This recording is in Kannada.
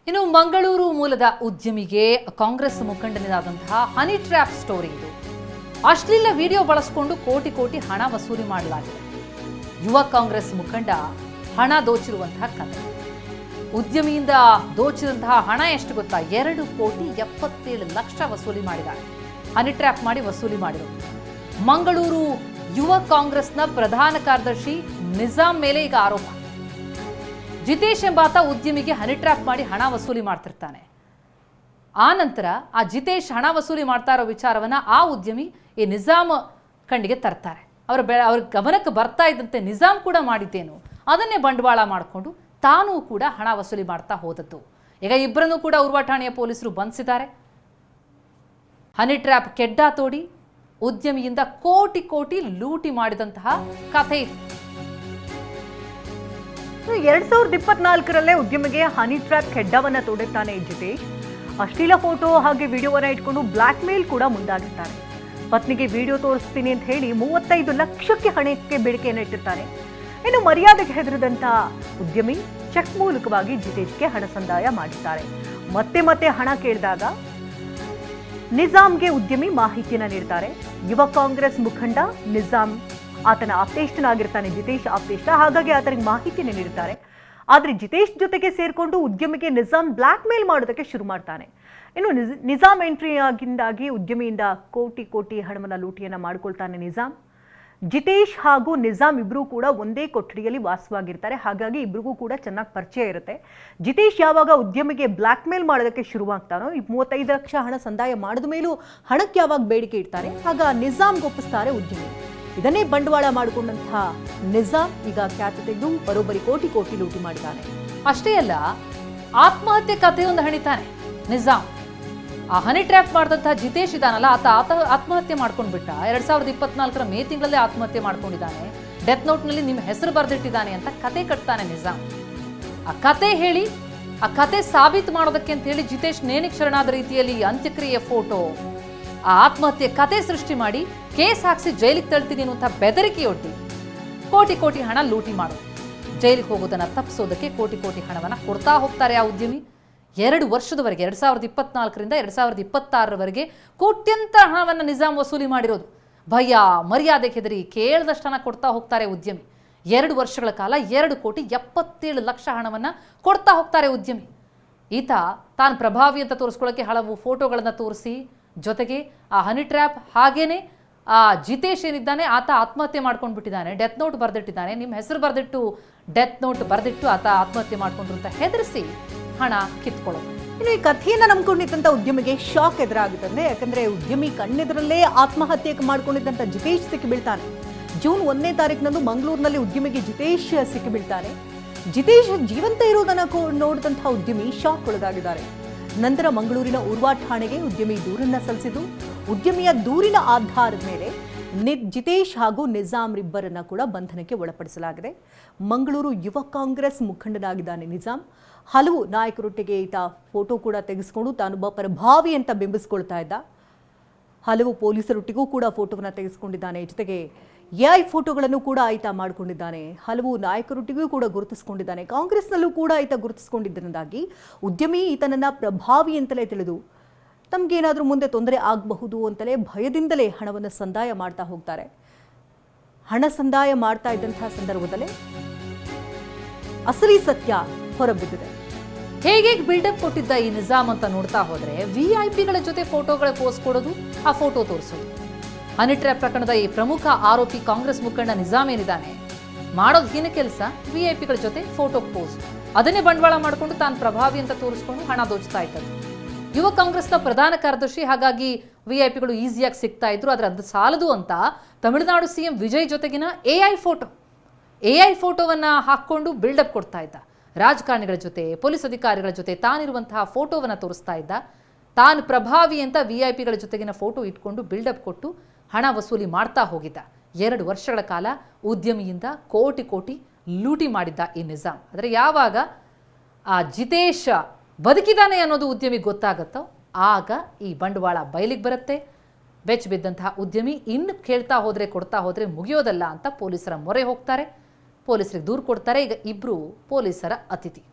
ಇನ್ನು ಮಂಗಳೂರು ಮೂಲದ ಉದ್ಯಮಿಗೆ ಕಾಂಗ್ರೆಸ್ ಮುಖಂಡನಾದಂತಹ ಹನಿ ಟ್ರ್ಯಾಪ್ ಸ್ಟೋರಿ ಇದು. ಅಶ್ಲೀಲ ವಿಡಿಯೋ ಬಳಸಿಕೊಂಡು ಕೋಟಿ ಕೋಟಿ ಹಣ ವಸೂಲಿ ಮಾಡಲಾಗಿದೆ. ಯುವ ಕಾಂಗ್ರೆಸ್ ಮುಖಂಡ ಹಣ ದೋಚಿರುವಂತಹ ಕಥೆ. ಉದ್ಯಮಿಯಿಂದ ದೋಚಿದಂತಹ ಹಣ ಎಷ್ಟು ಗೊತ್ತಾ? 2,77,00,000 ವಸೂಲಿ ಮಾಡಿದ್ದಾರೆ. ಹನಿ ಟ್ರ್ಯಾಪ್ ಮಾಡಿ ವಸೂಲಿ ಮಾಡಿರೋದು. ಮಂಗಳೂರು ಯುವ ಕಾಂಗ್ರೆಸ್ನ ಪ್ರಧಾನ ಕಾರ್ಯದರ್ಶಿ ನಿಜಾಮ್ ಮೇಲೆ ಈಗ ಆರೋಪ. ಜಿತೇಶ್ ಎಂಬಾತ ಉದ್ಯಮಿಗೆ ಹನಿ ಟ್ರ್ಯಾಪ್ ಮಾಡಿ ಹಣ ವಸೂಲಿ ಮಾಡ್ತಿರ್ತಾನೆ. ಆ ನಂತರ ಆ ಜಿತೇಶ್ ಹಣ ವಸೂಲಿ ಮಾಡ್ತಾ ಇರೋ ವಿಚಾರವನ್ನ ಆ ಉದ್ಯಮಿ ಈ ನಿಜಾಮ್ ಕಣ್ಣಿಗೆ ತರ್ತಾರೆ. ಅವ್ರ ಗಮನಕ್ಕೆ ಬರ್ತಾ ಇದ್ದಂತೆ ನಿಜಾಮ್ ಕೂಡ ಮಾಡಿದ್ದೇನು ಅದನ್ನೇ ಬಂಡವಾಳ ಮಾಡಿಕೊಂಡು ತಾನೂ ಕೂಡ ಹಣ ವಸೂಲಿ ಮಾಡ್ತಾ ಹೋದದ್ದು. ಈಗ ಇಬ್ಬರನ್ನೂ ಕೂಡ ಉರ್ವಾ ಠಾಣೆಯ ಪೊಲೀಸರು ಬಂಧಿಸಿದ್ದಾರೆ. ಹನಿ ಟ್ರ್ಯಾಪ್ ಕೆಡ್ಡ ತೋಡಿ ಉದ್ಯಮಿಯಿಂದ ಕೋಟಿ ಕೋಟಿ ಲೂಟಿ ಮಾಡಿದಂತಹ ಕಥೆ ಇದು. 2024ರಲ್ಲೇ ಉದ್ಯಮಿಗೆ ಹನಿ ಟ್ರ್ಯಾಪ್ ಕೆಡ್ಡವನ್ನ ತೋಡಿರ್ತಾನೆ ಜಿತೇಶ್. ಅಶ್ಲೀಲ ಫೋಟೋ ಹಾಗೆ ವಿಡಿಯೋವನ್ನ ಇಟ್ಕೊಂಡು ಬ್ಲಾಕ್ ಮೇಲ್ ಕೂಡ ಮುಂದಾಗಿರ್ತಾನೆ. ಪತ್ನಿಗೆ ವಿಡಿಯೋ ತೋರಿಸ್ತೀನಿ ಅಂತ ಹೇಳಿ 35 ಲಕ್ಷಕ್ಕೆ ಹಣಕ್ಕೆ ಬೇಡಿಕೆಯನ್ನು ಇಟ್ಟಿರ್ತಾನೆ. ಇನ್ನು ಮರ್ಯಾದೆಗೆ ಹೆದರಿದಂತ ಉದ್ಯಮಿ ಚೆಕ್ ಮೂಲಕವಾಗಿ ಜಿತೇಶ್ಗೆ ಹಣ ಸಂದಾಯ ಮಾಡಿದ್ದಾರೆ. ಮತ್ತೆ ಮತ್ತೆ ಹಣ ಕೇಳಿದಾಗ ನಿಜಾಮ್ಗೆ ಉದ್ಯಮಿ ಮಾಹಿತಿಯನ್ನ ನೀಡ್ತಾರೆ. ಯುವ ಕಾಂಗ್ರೆಸ್ ಮುಖಂಡ ನಿಜಾಮ್ ಆತನ ಆಪ್ತೇಷ್ಟನಾಗಿರ್ತಾನೆ, ಜಿತೇಶ್ ಆಪ್ತೇಷ್ಟ. ಹಾಗಾಗಿ ಆತನಿಗೆ ಮಾಹಿತಿಯನ್ನು ನೀಡುತ್ತಾರೆ. ಆದರೆ ಜಿತೇಶ್ ಜೊತೆಗೆ ಸೇರಿಕೊಂಡು ಉದ್ಯಮಿಗೆ ನಿಜಾಮ್ ಬ್ಲಾಕ್ ಮೇಲ್ ಮಾಡೋದಕ್ಕೆ ಶುರು ಮಾಡ್ತಾನೆ. ಇನ್ನು ನಿಜಾಮ್ ಎಂಟ್ರಿ ಆಗಿಂದಾಗಿ ಉದ್ಯಮಿಯಿಂದ ಕೋಟಿ ಕೋಟಿ ಹಣವನ್ನು ಲೂಟಿಯನ್ನು ಮಾಡಿಕೊಳ್ತಾನೆ ನಿಜಾಮ್. ಜಿತೇಶ್ ಹಾಗೂ ನಿಜಾಮ್ ಇಬ್ಬರೂ ಕೂಡ ಒಂದೇ ಕೊಠಡಿಯಲ್ಲಿ ವಾಸವಾಗಿರ್ತಾರೆ. ಹಾಗಾಗಿ ಇಬ್ಬರಿಗೂ ಕೂಡ ಚೆನ್ನಾಗಿ ಪರಿಚಯ ಇರುತ್ತೆ. ಜಿತೇಶ್ ಯಾವಾಗ ಉದ್ಯಮಿಗೆ ಬ್ಲಾಕ್ ಮೇಲ್ ಮಾಡೋದಕ್ಕೆ ಶುರುವಾಗ್ತಾನೋ, ಈ 35 ಲಕ್ಷ ಹಣ ಸಂದಾಯ ಮಾಡಿದ ಮೇಲೂ ಹಣಕ್ಕೆ ಯಾವಾಗ ಬೇಡಿಕೆ ಇಡ್ತಾರೆ, ಆಗ ನಿಜಾಮ್ಗೆ ಒಪ್ಪಿಸ್ತಾರೆ ಉದ್ಯಮಿ. ಇದನ್ನೇ ಬಂಡವಾಳ ಮಾಡಿಕೊಂಡಂತಹ ನಿಜಾಮ್ ಈಗ ಖ್ಯಾತಿ ತೆಗೆದು ಬರೋಬ್ಬರಿ ಕೋಟಿ ಕೋಟಿ ಲೂಟಿ ಮಾಡಿದ್ದಾನೆ. ಅಷ್ಟೇ ಅಲ್ಲ, ಆತ್ಮಹತ್ಯೆ ಕಥೆಯೊಂದು ಹಣಿತಾನೆ ನಿಜಾಮ್. ಆ ಹನಿ ಟ್ರ್ಯಾಪ್ ಮಾಡಿದಂತಹ ಜಿತೇಶ್ ಇದಾನಲ್ಲ, ಆತ ಆತ್ಮಹತ್ಯೆ ಮಾಡ್ಕೊಂಡ್ಬಿಟ್ಟ. 2024ರ ಮೇ ತಿಂಗಳಲ್ಲೇ ಆತ್ಮಹತ್ಯೆ ಮಾಡ್ಕೊಂಡಿದ್ದಾನೆ. ಡೆತ್ ನೋಟ್ನಲ್ಲಿ ನಿಮ್ಮ ಹೆಸರು ಬರೆದಿಟ್ಟಿದ್ದಾನೆ ಅಂತ ಕತೆ ಕಟ್ತಾನೆ ನಿಜಾಮ್. ಆ ಕತೆ ಹೇಳಿ, ಆ ಕತೆ ಸಾಬೀತು ಮಾಡೋದಕ್ಕೆ ಅಂತ ಹೇಳಿ ಜಿತೇಶ್ ನೇಣಿಗೆ ಶರಣಾದ ರೀತಿಯಲ್ಲಿ ಅಂತ್ಯಕ್ರಿಯೆ ಫೋಟೋ, ಆ ಆತ್ಮಹತ್ಯೆ ಕತೆ ಸೃಷ್ಟಿ ಮಾಡಿ ಕೇಸ್ ಹಾಕಿಸಿ ಜೈಲಿಗೆ ತಳ್ತೀನಿ ಅನ್ನುವಂಥ ಬೆದರಿಕೆಯೊಡ್ಡಿ ಕೋಟಿ ಕೋಟಿ ಹಣ ಲೂಟಿ ಮಾಡೋದು. ಜೈಲಿಗೆ ಹೋಗೋದನ್ನ ತಪ್ಪಿಸೋದಕ್ಕೆ ಕೋಟಿ ಕೋಟಿ ಹಣವನ್ನು ಕೊಡ್ತಾ ಹೋಗ್ತಾರೆ ಆ ಉದ್ಯಮಿ. 2 ವರ್ಷದವರೆಗೆ 2024ರಿಂದ 2026ರವರೆಗೆ ಕೋಟ್ಯಂತರ ಹಣವನ್ನು ನಿಜಾಮ್ ವಸೂಲಿ ಮಾಡಿರೋದು. ಭಯ ಮರ್ಯಾದೆಗೆ ಹೆದರಿ ಕೇಳಿದಷ್ಟು ಹಣ ಕೊಡ್ತಾ ಹೋಗ್ತಾರೆ ಉದ್ಯಮಿ. 2 ವರ್ಷಗಳ ಕಾಲ 2,77,00,000 ಹಣವನ್ನು ಕೊಡ್ತಾ ಹೋಗ್ತಾರೆ ಉದ್ಯಮಿ. ಈತ ತಾನು ಪ್ರಭಾವಿ ಅಂತ ತೋರಿಸ್ಕೊಳ್ಳೋಕ್ಕೆ ಹಲವು ಫೋಟೋಗಳನ್ನು ತೋರಿಸಿ, ಜೊತೆಗೆ ಆ ಹನಿ ಟ್ರ್ಯಾಪ್ ಹಾಗೇನೆ ಆ ಜಿತೇಶ್ ಏನಿದ್ದಾನೆ ಆತ ಆತ್ಮಹತ್ಯೆ ಮಾಡ್ಕೊಂಡು ಬಿಟ್ಟಿದ್ದಾನೆ, ಡೆತ್ ನೋಟ್ ಬರೆದಿಟ್ಟಿದ್ದಾನೆ, ನಿಮ್ಮ ಹೆಸರು ಬರೆದಿಟ್ಟು ಡೆತ್ ನೋಟ್ ಬರೆದಿಟ್ಟು ಆತ ಆತ್ಮಹತ್ಯೆ ಮಾಡ್ಕೊಂಡ್ರು ಅಂತ ಹೆದರಿಸಿ ಹಣ ಕಿತ್ಕೊಳ್ಳೋದು. ಇನ್ನು ಈ ಕಥೆಯನ್ನ ನಂಬ್ಕೊಂಡಿದ್ದಂಥ ಉದ್ಯಮಿಗೆ ಶಾಕ್ ಎದುರಾಗುತ್ತದೆ. ಯಾಕಂದ್ರೆ ಉದ್ಯಮಿ ಕಣ್ಣೆದುರಲ್ಲೇ ಆತ್ಮಹತ್ಯೆ ಮಾಡ್ಕೊಂಡಿದ್ದಂಥ ಜಿತೇಶ್ ಸಿಕ್ಕಿಬೀಳ್ತಾನೆ. ಜೂನ್ 1ನೇ ತಾರೀಕಿನಂದು ಮಂಗಳೂರಿನಲ್ಲಿ ಉದ್ಯಮಿಗೆ ಜಿತೇಶ್ ಸಿಕ್ಕಿಬೀಳ್ತಾನೆ. ಜಿತೇಶ್ ಜೀವಂತ ಇರೋದನ್ನ ನೋಡಿದಂಥ ಉದ್ಯಮಿ ಶಾಕ್ ಒಳಗಾಗಿದ್ದಾರೆ. ನಂತರ ಮಂಗಳೂರಿನ ಉರ್ವಾ ಠಾಣೆಗೆ ಉದ್ಯಮಿ ದೂರನ್ನ ಸಲ್ಲಿಸಿದ್ದು, ಉದ್ಯಮಿಯ ದೂರಿನ ಆಧಾರದ ಮೇಲೆ ಜಿತೇಶ್ ಹಾಗೂ ನಿಜಾಮ್ ಇಬ್ಬರನ್ನ ಕೂಡ ಬಂಧನಕ್ಕೆ ಒಳಪಡಿಸಲಾಗಿದೆ. ಮಂಗಳೂರು ಯುವ ಕಾಂಗ್ರೆಸ್ ಮುಖಂಡನಾಗಿದ್ದಾನೆ ನಿಜಾಮ್. ಹಲವು ನಾಯಕರೊಟ್ಟಿಗೆ ಈತ ಫೋಟೋ ಕೂಡ ತೆಗೆಸ್ಕೊಂಡು ತಾನೊಬ್ಬ ಪ್ರಭಾವಿ ಅಂತ ಬಿಂಬಿಸ್ಕೊಳ್ತಾ ಇದ್ದ. ಹಲವು ಪೊಲೀಸರೊಟ್ಟಿಗೂ ಕೂಡ ಫೋಟೋವನ್ನು ತೆಗೆಸ್ಕೊಂಡಿದ್ದಾನೆ. ಜೊತೆಗೆ AI ಫೋಟೋಗಳನ್ನು ಕೂಡ ಈತ ಮಾಡಿಕೊಂಡಿದ್ದಾನೆ. ಹಲವು ನಾಯಕರೊಟ್ಟಿಗೂ ಕೂಡ ಗುರುತಿಸ್ಕೊಂಡಿದ್ದಾನೆ. ಕಾಂಗ್ರೆಸ್ನಲ್ಲೂ ಕೂಡ ಈತ ಗುರುತಿಸ್ಕೊಂಡಿದ್ದರಿಂದಾಗಿ ಉದ್ಯಮಿ ಈತನನ್ನ ಪ್ರಭಾವಿ ಅಂತಲೇ ತಿಳಿದು ತಮಗೇನಾದರೂ ಮುಂದೆ ತೊಂದರೆ ಆಗಬಹುದು ಅಂತಲೇ ಭಯದಿಂದಲೇ ಹಣವನ್ನು ಸಂದಾಯ ಮಾಡ್ತಾ ಹೋಗ್ತಾರೆ. ಹಣ ಸಂದಾಯ ಮಾಡ್ತಾ ಇದ್ದಂತಹ ಸಂದರ್ಭದಲ್ಲೇ ಅಸಲಿ ಸತ್ಯ ಹೊರಬಿದ್ದಿದೆ. ಹೇಗೆ ಬಿಲ್ಡಪ್ ಕೊಟ್ಟಿದ್ದ ಈ ನಿಜಾಮ್ ಅಂತ ನೋಡ್ತಾ ಹೋದ್ರೆ VIP-ಗಳ ಜೊತೆ ಫೋಟೋಗಳ ಪೋಸ್ಟ್ ಕೊಡೋದು, ಆ ಫೋಟೋ ತೋರಿಸೋದು. ಹನಿ ಟ್ರ್ಯಾಪ್ ಪ್ರಕರಣದ ಈ ಪ್ರಮುಖ ಆರೋಪಿ ಕಾಂಗ್ರೆಸ್ ಮುಖಂಡ ನಿಜಾಮ್ ಏನಿದ್ದಾನೆ ಮಾಡೋದು ಹೀನ ಕೆಲಸ. VIP-ಗಳ ಜೊತೆ ಫೋಟೋ ಪೋಸ್ಟ್, ಅದನ್ನೇ ಬಂಡವಾಳ ಮಾಡಿಕೊಂಡು ತಾನು ಪ್ರಭಾವಿ ಅಂತ ತೋರಿಸ್ಕೊಂಡು ಹಣ ದೋಚ್ತಾ ಇದ್ದದ್ದು. ಯುವ ಕಾಂಗ್ರೆಸ್ನ ಪ್ರಧಾನ ಕಾರ್ಯದರ್ಶಿ, ಹಾಗಾಗಿ VIP-ಗಳು ಈಸಿಯಾಗಿ ಸಿಗ್ತಾ ಇದ್ರು. ಆದರೆ ಅದು ಸಾಲದು ಅಂತ ತಮಿಳುನಾಡು CM ವಿಜಯ್ ಜೊತೆಗಿನ AI ಫೋಟೋವನ್ನ ಹಾಕ್ಕೊಂಡು ಬಿಲ್ಡಪ್ ಕೊಡ್ತಾ ಇದ್ದ. ರಾಜಕಾರಣಿಗಳ ಜೊತೆ, ಪೊಲೀಸ್ ಅಧಿಕಾರಿಗಳ ಜೊತೆ ತಾನಿರುವಂತಹ ಫೋಟೋವನ್ನು ತೋರಿಸ್ತಾ ಇದ್ದ. ತಾನು ಪ್ರಭಾವಿ ಅಂತ VIP-ಗಳ ಜೊತೆಗಿನ ಫೋಟೋ ಇಟ್ಕೊಂಡು ಬಿಲ್ಡಪ್ ಕೊಟ್ಟು ಹಣ ವಸೂಲಿ ಮಾಡ್ತಾ ಹೋಗಿದ್ದ. 2 ವರ್ಷಗಳ ಕಾಲ ಉದ್ಯಮಿಯಿಂದ ಕೋಟಿ ಕೋಟಿ ಲೂಟಿ ಮಾಡಿದ್ದ ಈ ನಿಜಾಮ್. ಆದರೆ ಯಾವಾಗ ಆ ಜಿತೇಶ್ ಬದುಕಿದ್ದಾನೆ ಅನ್ನೋದು ಉದ್ಯಮಿಗೆ ಗೊತ್ತಾಗುತ್ತೋ ಆಗ ಈ ಬಂಡವಾಳ ಬಯಲಿಗೆ ಬರುತ್ತೆ. ಬೆಚ್ಚ ಬಿದ್ದಂತಹ ಉದ್ಯಮಿ ಇನ್ನು ಕೇಳ್ತಾ ಹೋದರೆ ಕೊಡ್ತಾ ಹೋದರೆ ಮುಗಿಯೋದಲ್ಲ ಅಂತ ಪೊಲೀಸರ ಮೊರೆ ಹೋಗ್ತಾರೆ. ಪೊಲೀಸರಿಗೆ ದೂರು ಕೊಡ್ತಾರೆ. ಈಗ ಇಬ್ಬರು ಪೊಲೀಸರ ಅತಿಥಿ.